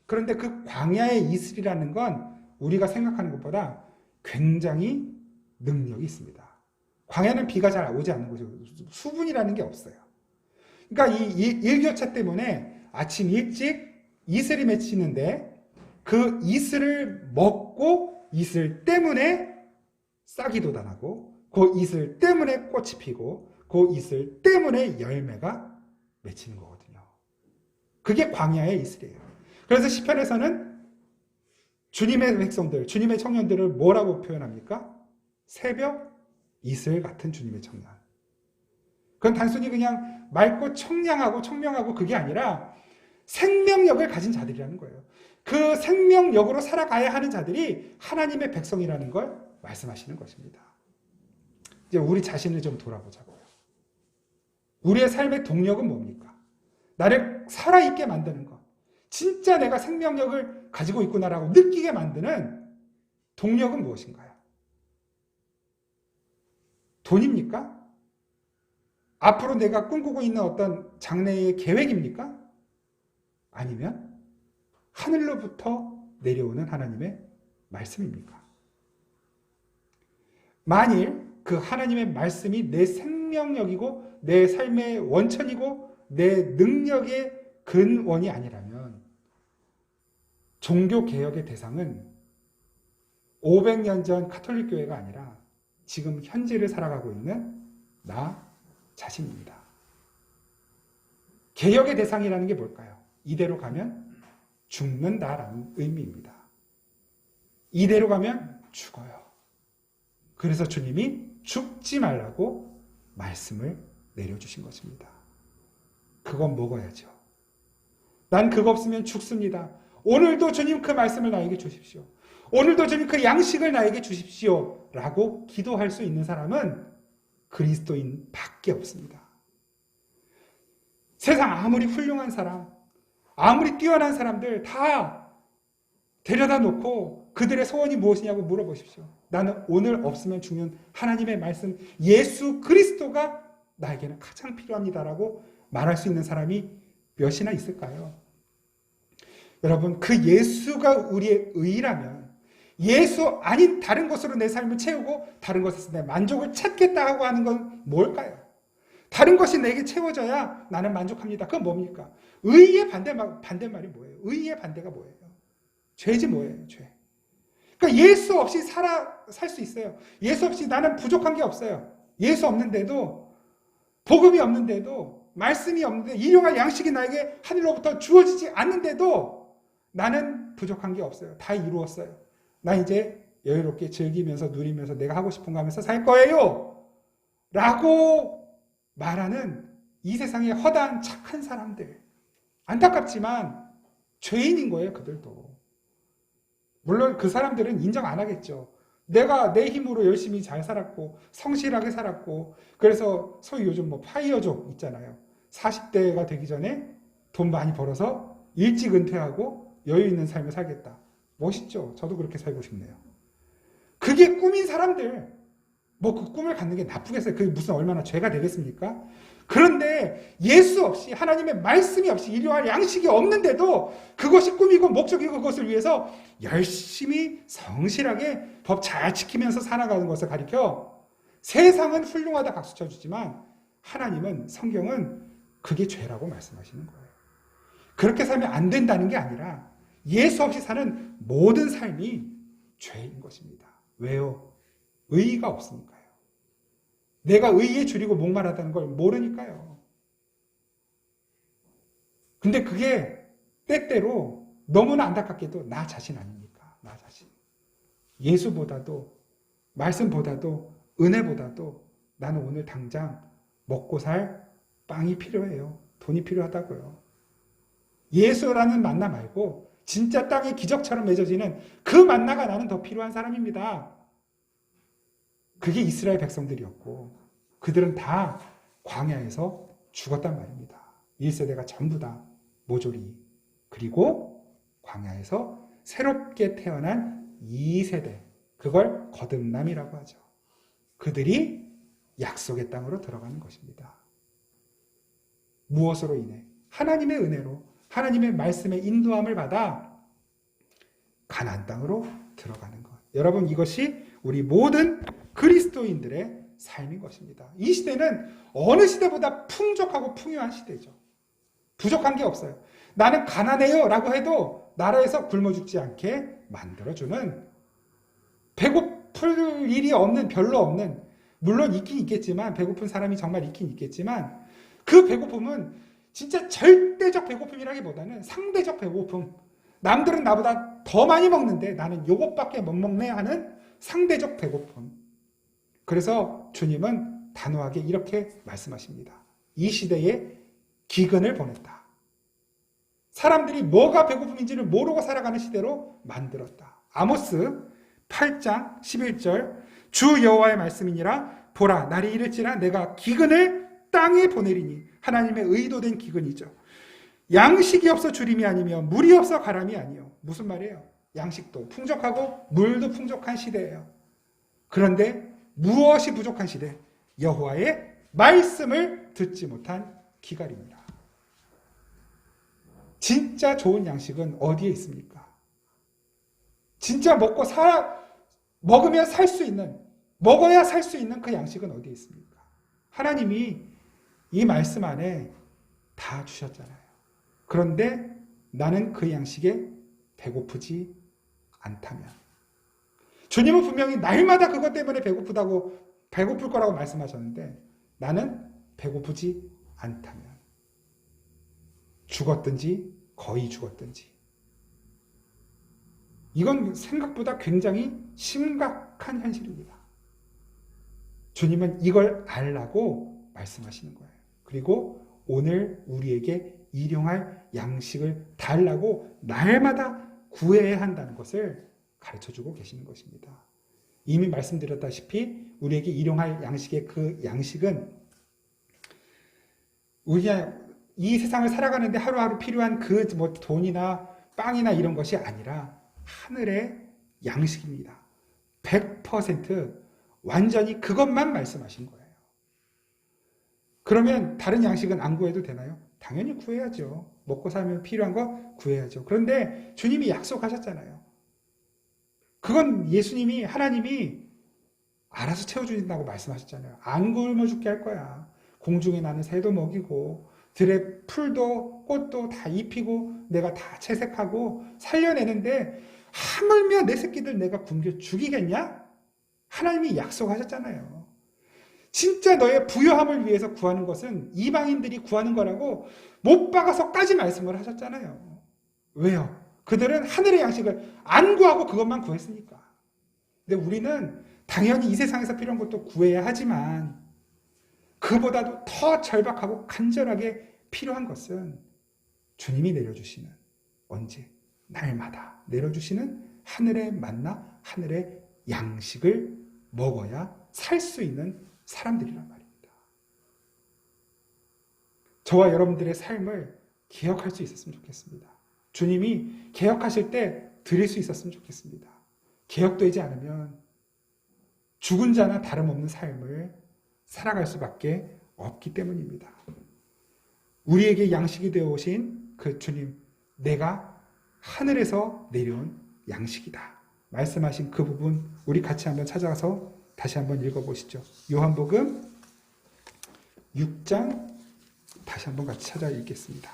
그런데 그 광야의 이슬이라는 건 우리가 생각하는 것보다 굉장히 능력이 있습니다. 광야는 비가 잘 오지 않는 곳이고 수분이라는 게 없어요. 그러니까 이 일교차 때문에 아침 일찍 이슬이 맺히는데 그 이슬을 먹고 이슬 때문에 싹이 돋아나고 그 이슬 때문에 꽃이 피고 그 이슬 때문에 열매가 맺히는 거거든요. 그게 광야의 이슬이에요. 그래서 시편에서는 주님의 백성들, 주님의 청년들을 뭐라고 표현합니까? 새벽 이슬 같은 주님의 청년. 그건 단순히 그냥 맑고 청명하고 그게 아니라 생명력을 가진 자들이라는 거예요. 그 생명력으로 살아가야 하는 자들이 하나님의 백성이라는 걸 말씀하시는 것입니다. 이제 우리 자신을 좀 돌아보자고요. 우리의 삶의 동력은 뭡니까? 나를 살아있게 만드는 것. 진짜 내가 생명력을 가지고 있구나라고 느끼게 만드는 동력은 무엇인가요? 돈입니까? 앞으로 내가 꿈꾸고 있는 어떤 장래의 계획입니까? 아니면 하늘로부터 내려오는 하나님의 말씀입니까? 만일 그 하나님의 말씀이 내 생명력이고 내 삶의 원천이고 내 능력의 근원이 아니라면 종교개혁의 대상은 500년 전 가톨릭 교회가 아니라 지금 현재를 살아가고 있는 나 자신입니다. 개혁의 대상이라는 게 뭘까요? 이대로 가면 죽는다라는 의미입니다. 이대로 가면 죽어요. 그래서 주님이 죽지 말라고 말씀을 내려주신 것입니다. 그건 먹어야죠. 난 그거 없으면 죽습니다. 오늘도 주님 그 말씀을 나에게 주십시오. 오늘도 주님 그 양식을 나에게 주십시오. 라고 기도할 수 있는 사람은 그리스도인 밖에 없습니다. 세상 아무리 훌륭한 사람, 아무리 뛰어난 사람들 다 데려다 놓고 그들의 소원이 무엇이냐고 물어보십시오. 나는 오늘 없으면 죽는 하나님의 말씀 예수 그리스도가 나에게는 가장 필요합니다라고 말할 수 있는 사람이 몇이나 있을까요? 여러분, 그 예수가 우리의 의라면 예수 아닌 다른 것으로 내 삶을 채우고 다른 것에서 내 만족을 찾겠다 하고 하는 건 뭘까요? 다른 것이 내게 채워져야 나는 만족합니다. 그건 뭡니까? 의의 반대말이 뭐예요? 의의 반대가 뭐예요? 죄지 뭐예요? 죄. 그러니까 예수 없이 살 수 있어요. 예수 없이 나는 부족한 게 없어요. 예수 없는데도, 복음이 없는데도, 말씀이 없는데, 일용할 양식이 나에게 하늘로부터 주어지지 않는데도 나는 부족한 게 없어요. 다 이루었어요. 나 이제 여유롭게 즐기면서 누리면서 내가 하고 싶은 거 하면서 살 거예요. 라고 말하는 이 세상의 허다한 착한 사람들. 안타깝지만 죄인인 거예요, 그들도. 물론 그 사람들은 인정 안 하겠죠. 내가 내 힘으로 열심히 잘 살았고 성실하게 살았고 그래서 소위 요즘 뭐 파이어족 있잖아요. 40대가 되기 전에 돈 많이 벌어서 일찍 은퇴하고 여유 있는 삶을 살겠다. 멋있죠. 저도 그렇게 살고 싶네요. 그게 꿈인 사람들. 뭐 그 꿈을 갖는 게 나쁘겠어요. 그게 무슨 얼마나 죄가 되겠습니까? 그런데 예수 없이 하나님의 말씀이 없이 일용할 양식이 없는데도 그것이 꿈이고 목적이고 그것을 위해서 열심히 성실하게 법 잘 지키면서 살아가는 것을 가리켜 세상은 훌륭하다 박수 쳐주지만 하나님은 성경은 그게 죄라고 말씀하시는 거예요. 그렇게 살면 안 된다는 게 아니라 예수 없이 사는 모든 삶이 죄인 것입니다. 왜요? 의의가 없으니까요. 내가 의의에 줄이고 목말하다는 걸 모르니까요. 근데 그게 때때로 너무나 안타깝게도 나 자신 아닙니까? 나 자신. 예수보다도 말씀보다도 은혜보다도 나는 오늘 당장 먹고 살 빵이 필요해요. 돈이 필요하다고요. 예수라는 만나 말고 진짜 땅에 기적처럼 맺어지는 그 만나가 나는 더 필요한 사람입니다. 그게 이스라엘 백성들이었고 그들은 다 광야에서 죽었단 말입니다. 1세대가 전부 다 모조리. 그리고 광야에서 새롭게 태어난 2세대. 그걸 거듭남이라고 하죠. 그들이 약속의 땅으로 들어가는 것입니다. 무엇으로 인해? 하나님의 은혜로 하나님의 말씀의 인도함을 받아 가나안 땅으로 들어가는 것. 여러분 이것이 우리 모든 그리스도인들의 삶인 것입니다. 이 시대는 어느 시대보다 풍족하고 풍요한 시대죠. 부족한 게 없어요. 나는 가난해요 라고 해도 나라에서 굶어 죽지 않게 만들어주는 배고플 일이 없는 별로 없는 물론 있긴 있겠지만 배고픈 사람이 정말 있긴 있겠지만 그 배고픔은 진짜 절대적 배고픔이라기보다는 상대적 배고픔. 남들은 나보다 더 많이 먹는데 나는 요것밖에 못 먹네 하는 상대적 배고픔. 그래서 주님은 단호하게 이렇게 말씀하십니다. 이 시대에 기근을 보냈다. 사람들이 뭐가 배고픔인지를 모르고 살아가는 시대로 만들었다. 아모스 8장 11절 주 여호와의 말씀이니라 보라 날이 이를지라 내가 기근을 땅에 보내리니 하나님의 의도된 기근이죠. 양식이 없어 주림이 아니며 물이 없어 가람이 아니요. 무슨 말이에요? 양식도 풍족하고 물도 풍족한 시대예요. 그런데 무엇이 부족한 시대? 여호와의 말씀을 듣지 못한 기갈입니다. 진짜 좋은 양식은 어디에 있습니까? 진짜 먹으면 살 수 있는, 먹어야 살 수 있는 그 양식은 어디에 있습니까? 하나님이 이 말씀 안에 다 주셨잖아요. 그런데 나는 그 양식에 배고프지 않다면. 주님은 분명히 날마다 그것 때문에 배고플 거라고 말씀하셨는데 나는 배고프지 않다면. 죽었든지 거의 죽었든지. 이건 생각보다 굉장히 심각한 현실입니다. 주님은 이걸 알라고 말씀하시는 거예요. 그리고 오늘 우리에게 일용할 양식을 달라고 날마다 구해야 한다는 것을 가르쳐주고 계시는 것입니다. 이미 말씀드렸다시피 우리에게 일용할 양식의 그 양식은 우리가 이 세상을 살아가는데 하루하루 필요한 그 뭐 돈이나 빵이나 이런 것이 아니라 하늘의 양식입니다. 100% 완전히 그것만 말씀하신 거예요. 그러면 다른 양식은 안 구해도 되나요? 당연히 구해야죠. 먹고 살면 필요한 거 구해야죠. 그런데 주님이 약속하셨잖아요. 그건 예수님이 하나님이 알아서 채워주신다고 말씀하셨잖아요. 안 굶어 죽게 할 거야. 공중에 나는 새도 먹이고 들의 풀도 꽃도 다 입히고 내가 다 채색하고 살려내는데 하물며 내 새끼들 내가 굶겨 죽이겠냐? 하나님이 약속하셨잖아요. 진짜 너의 부요함을 위해서 구하는 것은 이방인들이 구하는 거라고 못 박아서까지 말씀을 하셨잖아요. 왜요? 그들은 하늘의 양식을 안 구하고 그것만 구했으니까. 근데 우리는 당연히 이 세상에서 필요한 것도 구해야 하지만 그보다도 더 절박하고 간절하게 필요한 것은 주님이 내려주시는, 언제? 날마다 내려주시는 하늘의 만나, 하늘의 양식을 먹어야 살 수 있는 사람들이란 말입니다. 저와 여러분들의 삶을 기억할 수 있었으면 좋겠습니다. 주님이 개혁하실 때 드릴 수 있었으면 좋겠습니다. 개혁되지 않으면 죽은 자나 다름없는 삶을 살아갈 수밖에 없기 때문입니다. 우리에게 양식이 되어 오신 그 주님, 내가 하늘에서 내려온 양식이다 말씀하신 그 부분 우리 같이 한번 찾아가서 다시 한번 읽어보시죠. 요한복음 6장 다시 한번 같이 찾아 읽겠습니다.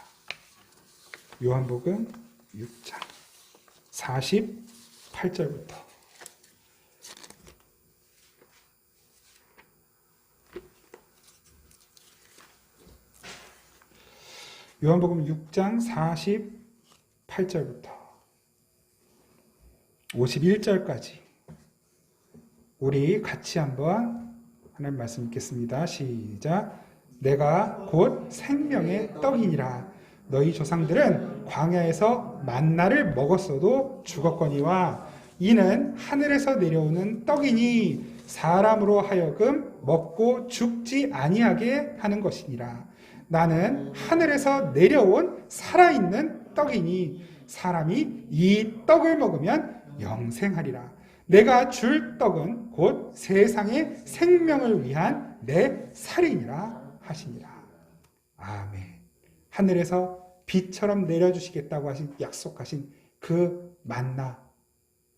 요한복음 6장 48절부터 요한복음 6장 48절부터 51절까지 우리 같이 한번 하나님 말씀 읽겠습니다. 시작. 내가 곧 생명의 떡이니라. 너희 조상들은 광야에서 만나를 먹었어도 죽었거니와 이는 하늘에서 내려오는 떡이니 사람으로 하여금 먹고 죽지 아니하게 하는 것이니라. 나는 하늘에서 내려온 살아있는 떡이니 사람이 이 떡을 먹으면 영생하리라. 내가 줄 떡은 곧 세상의 생명을 위한 내 살이니라 하시니라. 아멘. 하늘에서 비처럼 내려주시겠다고 약속하신 그 만나,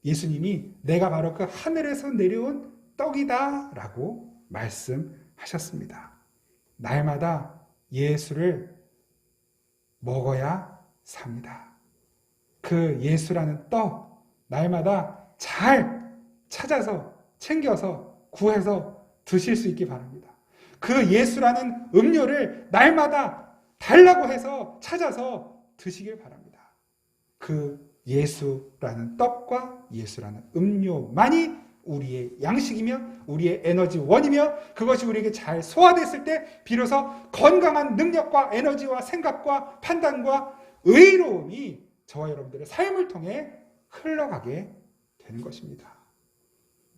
예수님이 내가 바로 그 하늘에서 내려온 떡이다 라고 말씀하셨습니다. 날마다 예수를 먹어야 삽니다. 그 예수라는 떡, 날마다 잘 찾아서 챙겨서 구해서 드실 수 있기 바랍니다. 그 예수라는 음료를 날마다 달라고 해서 찾아서 드시길 바랍니다. 그 예수라는 떡과 예수라는 음료만이 우리의 양식이며 우리의 에너지원이며 그것이 우리에게 잘 소화됐을 때 비로소 건강한 능력과 에너지와 생각과 판단과 의로움이 저와 여러분들의 삶을 통해 흘러가게 되는 것입니다.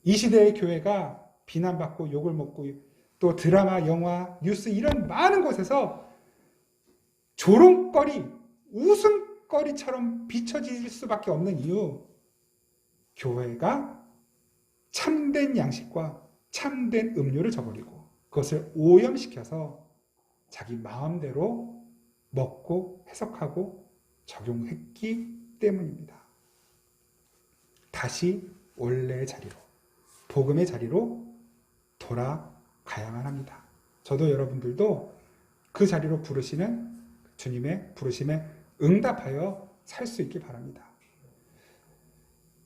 이 시대의 교회가 비난받고 욕을 먹고 또 드라마, 영화, 뉴스 이런 많은 곳에서 조롱거리, 웃음거리처럼 비춰질 수밖에 없는 이유, 교회가 참된 양식과 참된 음료를 저버리고 그것을 오염시켜서 자기 마음대로 먹고 해석하고 적용했기 때문입니다. 다시 원래의 자리로, 복음의 자리로 돌아가야만 합니다. 저도 여러분들도 그 자리로 부르시는 주님의 부르심에 응답하여 살 수 있길 바랍니다.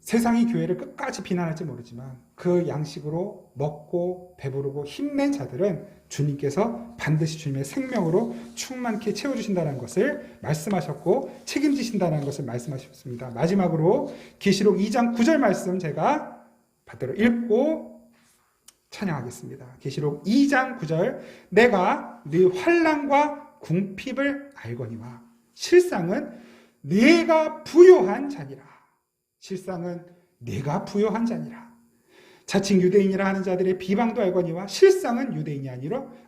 세상이 교회를 끝까지 비난할지 모르지만 그 양식으로 먹고 배부르고 힘낸 자들은 주님께서 반드시 주님의 생명으로 충만케 채워주신다는 것을 말씀하셨고 책임지신다는 것을 말씀하셨습니다. 마지막으로 계시록 2장 9절 말씀 제가 받들어 읽고 찬양하겠습니다. 계시록 2장 9절 내가 네 환난과 궁핍을 알거니와 실상은 네가 부요한 자니라. 실상은 네가 부요한 자니라. 자칭 유대인이라 하는 자들의 비방도 알거니와 실상은 유대인이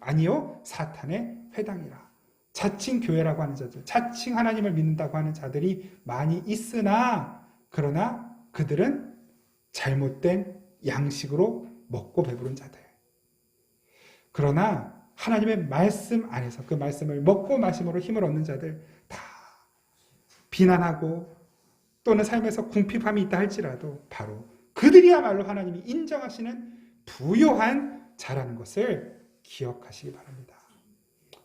아니요 사탄의 회당이라. 자칭 교회라고 하는 자들, 자칭 하나님을 믿는다고 하는 자들이 많이 있으나 그러나 그들은 잘못된 양식으로 먹고 배부른 자들. 그러나 하나님의 말씀 안에서 그 말씀을 먹고 마심으로 힘을 얻는 자들 다 비난하고 또는 삶에서 궁핍함이 있다 할지라도 바로 그들이야말로 하나님이 인정하시는 부요한 자라는 것을 기억하시기 바랍니다.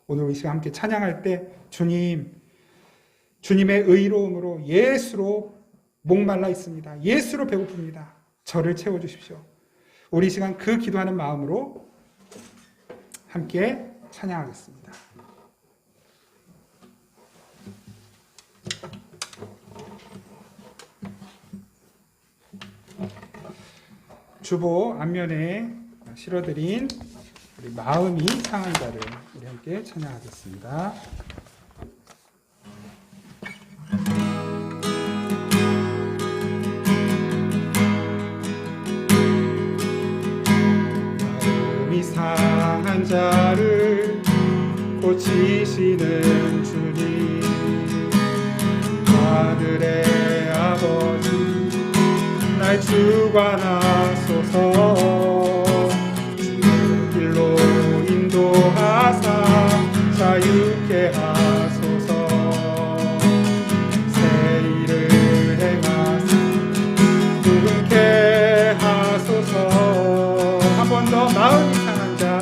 오늘 이 시간 함께 찬양할 때 주님의 의로움으로 예수로 목말라 있습니다. 예수로 배고픕니다. 저를 채워주십시오. 우리 이 시간 그 기도하는 마음으로 함께 찬양하겠습니다. 주보 앞면에 실어드린 우리 마음이 상한 자를 우리 함께 찬양하겠습니다. 마음이 상한 자를 고치시는 주님, 하늘의 아버지 날 주관하소서. 주의 길로 인도하사 자유케 하소서. 새 일을 행하사 부흥케 하소서. 한 번 더. 마음이 상한 자,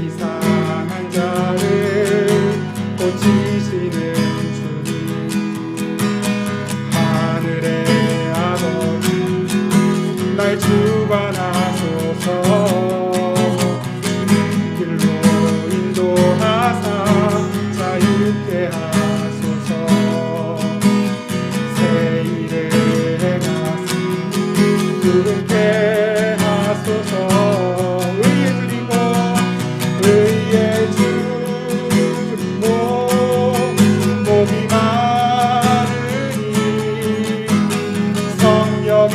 이상한 자를 고치시는 주님, 하늘의 날 주관하소서. 길로 인도하사 자유케 하소서. 새 일을 행하사 부흥케 하소서. 의에 드리고 목이 마르니 성령의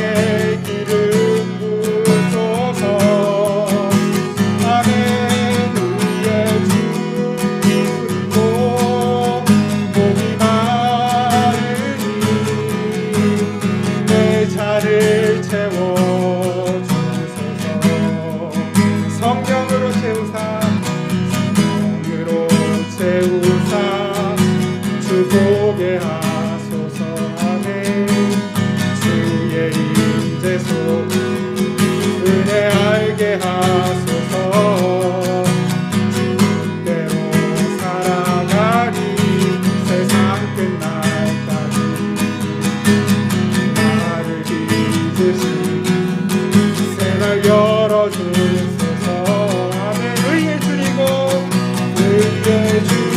보게 하소서. 아멘. 주의 임재 속 은혜 알게 하소서. 주대로 살아가리 세상 끝날까지. 나를 잊으시 새날 열어주소서. 아멘. 의에 줄이고 의에 줄이고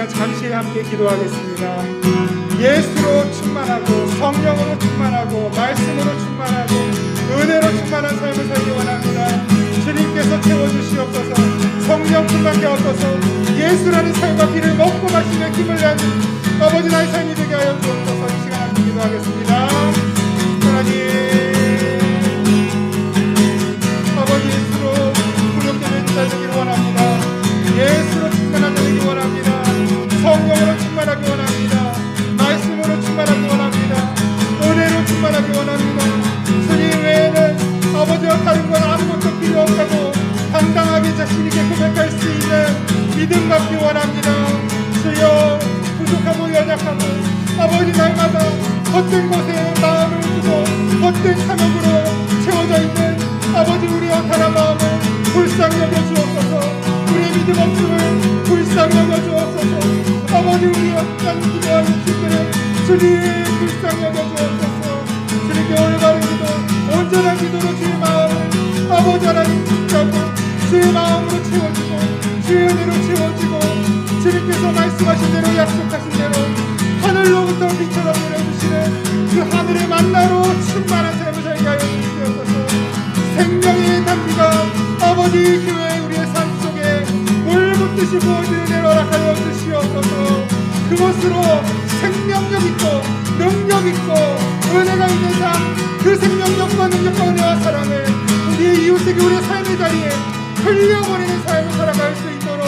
잠시 함께 기도하겠습니다. 예수로 충만하고 성령으로 충만하고 말씀으로 충만하고 은혜로 충만한 삶을 살기 원합니다. 주님께서 채워주시옵소서. 성령 충만케 하옵소서. 예수라는 살과 피를 먹고 마시며 힘을 내는 아버지 나의 삶이 되게 하여 주옵소서. 이 시간 함께 기도하겠습니다. 하나님, 아버지 예수로 구속되는 자 되기를 원합니다. 예수로 충만한 자 되기를 원합니다. 성령으로 충만하기 원합니다. 말씀으로 충만하기 원합니다. 은혜로 충만하기 원합니다. 주님 외에는 아버지와 다른 건 아무것도 불쌍히 여겨주옵소서. 우리의 믿음 없음을 불쌍히 여겨주옵소서. 아버지, 우리의 약간 기도하는 친구들을 주님 불쌍히 여겨주옵소서. 주님께 올바른 기도, 온전한 기도로 주의 마음을 아버지 하나님 붙잡고 주의 마음으로 채워지고 주의 은혜로 채워지고 주님께서 말씀하신 대로 약속하신 대로 하늘로부터 빛처럼 내려주시는 그 하늘의 만나로 충만한 삶을 살게 하여 주시옵소서. 생명의 단비가 아버지 교회 우리의 삶 속에 물 붓듯이 부어지는 은혜로 허락하여 주시옵소서. 그것으로 생명력 있고 능력 있고 은혜가 있는 삶, 그 생명력과 능력과 은혜와 사랑을 우리의 이웃에게 우리의 삶의 자리에 흘려버리는 삶을 살아갈 수 있도록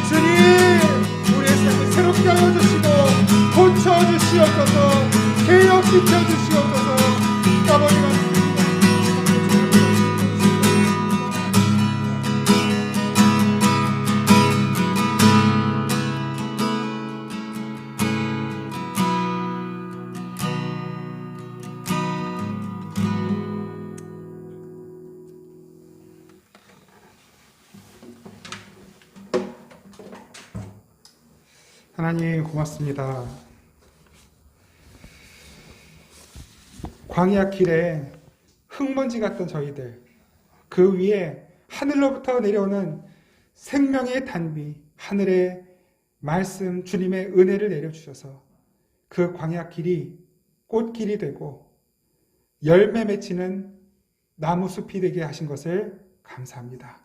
주님 우리의 삶을 새롭게 하여 주시고 고쳐주시옵소서. 개혁시켜 주시옵소서. 아버지가 하나님 고맙습니다. 광야 길에 흙먼지 같던 저희들, 그 위에 하늘로부터 내려오는 생명의 단비, 하늘의 말씀, 주님의 은혜를 내려주셔서 그 광야 길이 꽃길이 되고 열매 맺히는 나무숲이 되게 하신 것을 감사합니다.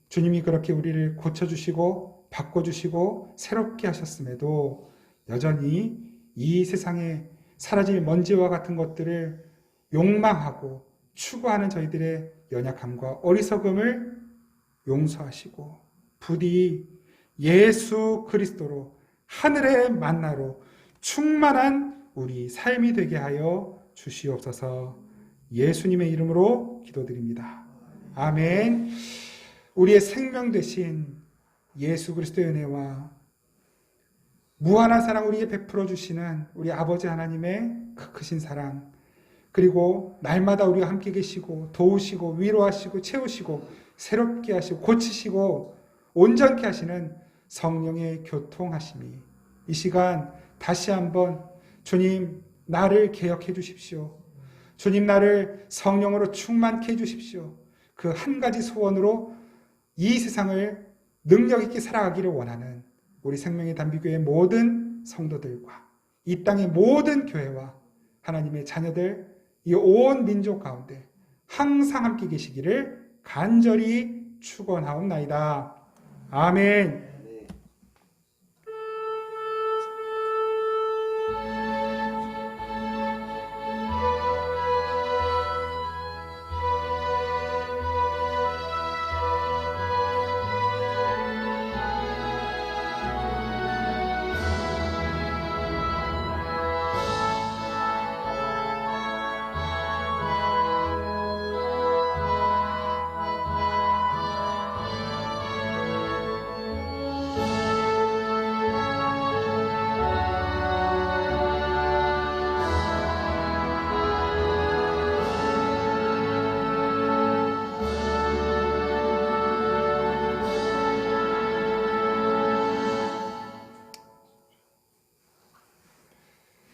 주님이 그렇게 우리를 고쳐주시고 바꿔주시고 새롭게 하셨음에도 여전히 이 세상에 사라질 먼지와 같은 것들을 욕망하고 추구하는 저희들의 연약함과 어리석음을 용서하시고 부디 예수 그리스도로 하늘의 만나로 충만한 우리 삶이 되게 하여 주시옵소서. 예수님의 이름으로 기도드립니다. 아멘. 우리의 생명 되신 예수 그리스도의 은혜와 무한한 사랑 우리에게 베풀어 주시는 우리 아버지 하나님의 그 크신 사랑, 그리고 날마다 우리와 함께 계시고 도우시고 위로하시고 채우시고 새롭게 하시고 고치시고 온전케 하시는 성령의 교통하심이 이 시간 다시 한번 주님 나를 개혁해 주십시오. 주님 나를 성령으로 충만케 해 주십시오. 그 한 가지 소원으로 이 세상을 능력 있게 살아가기를 원하는 우리 생명의 단비교회 모든 성도들과 이 땅의 모든 교회와 하나님의 자녀들, 이 온 민족 가운데 항상 함께 계시기를 간절히 축원하옵나이다. 아멘.